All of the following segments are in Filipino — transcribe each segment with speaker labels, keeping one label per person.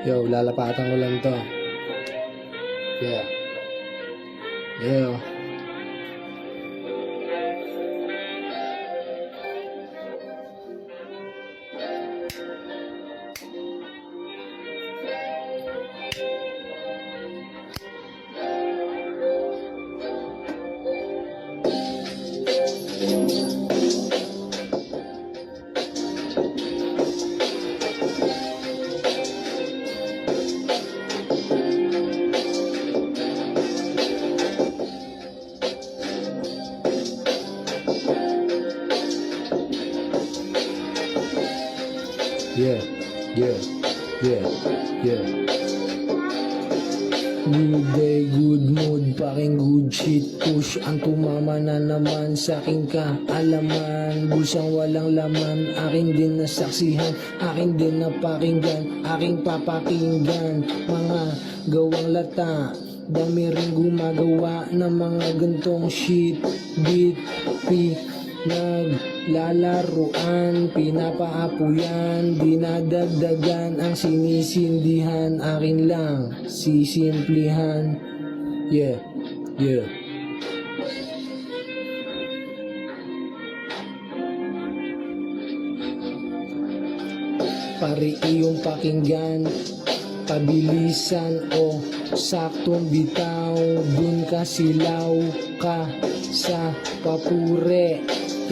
Speaker 1: Yo, lalapatan ko lang to. Yeah. Yo. Yeah, yeah, yeah, yeah. Good day, good mood, paking good shit push. Ang tumama na naman sa aking kaalaman. Busang walang laman, aking din nasaksihan, aking din napakinggan, aking papakinggan. Mga gawang lata, dami rin gumagawa ng mga gantong shit. Beat, naglalaruan, pinapaapuyan, dinadagdagan ang sinisindihan, akin lang sisimplihan. Yeah, yeah. Pare iyong pakinggan, pabilisan o saktong bitaw, dun ka silaw ka sa papure.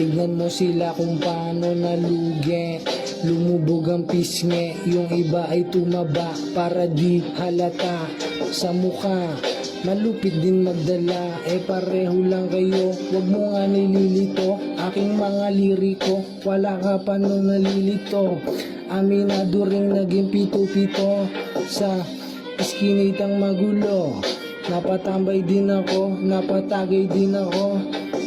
Speaker 1: Tignan mo sila kung paano nalugi, lumubog ang pisngi, yung iba ay tumaba para di halata sa mukha. Malupit din magdala, pareho lang kayo, wag mo nga nililito, aking mga liriko, wala ka pa nung nalilito. Aminado ring naging pito-pito sa iskinitang magulo. Napatambay din ako, napatagay din ako,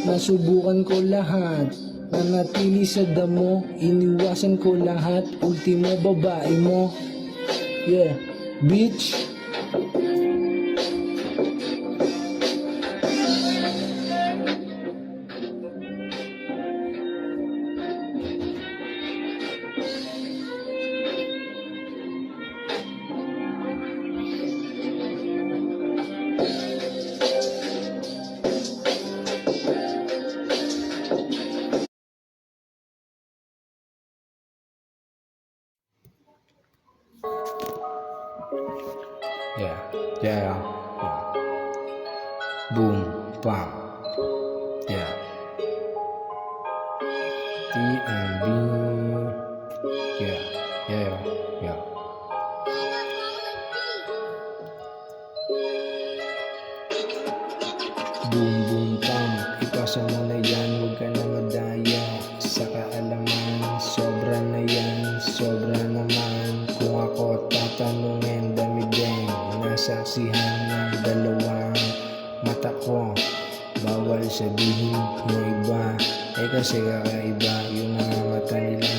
Speaker 1: nasubukan ko lahat, nanatili sa damo, iniwasan ko lahat, ultimo babae mo. Yeah, bitch. Yeah, yeah, yeah. Boom, bam. Yeah. TNB. Yeah, yeah, yeah. Boom, boom, bam. Ipasa mo na yan, huwag ka na madaya. Sa kaalaman, sobra na yan, sobra naman. Kung ako tatanungin, dami din nasaksihan ng dalawang mata ko. Bawal sabihin yung iba, kasi kakaiba yung mga mata nila.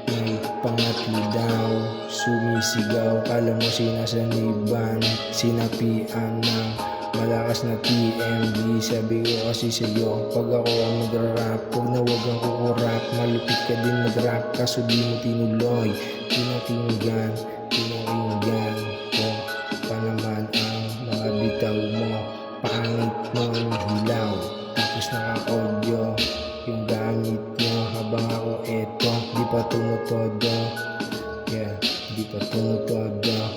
Speaker 1: May pangatlo daw, sumisigaw, kala mo sinasaniban, sinapian ng malakas na TMB. Sabi ko kasi sa'yo, pag ako ang mag-rap, huwag na huwag ang kukurap. Malupit ka din mag-rap, kaso di mo tinuloy. Pinakinggan ko pa naman ang mga bitaw mo. Pangit mo ang hilaw, tapos naka-audio yung gamit mo. Habang ako eto, di pa tumutodo. Yeah, di pa tumutodo.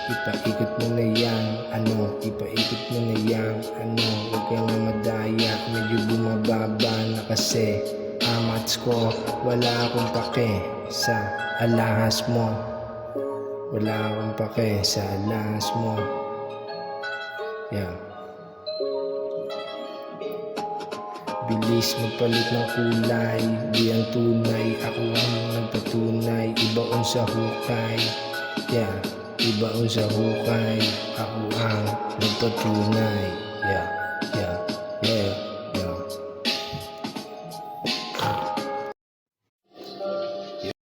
Speaker 1: Ipaikot mo na yan, ipaikot mo na yan, huwag ka na madaya. Medyo bumababa na kasi amats ko, wala akong pake sa alahas mo. Wala akong pake sa alahas mo. Yeah. Bilis magpalit ng kulay, di ang tunay, ako ang nagpatunay. Ibaon sa hukay, yeah. Ibaon sa hukay, ako ang nagpatunay, yeah.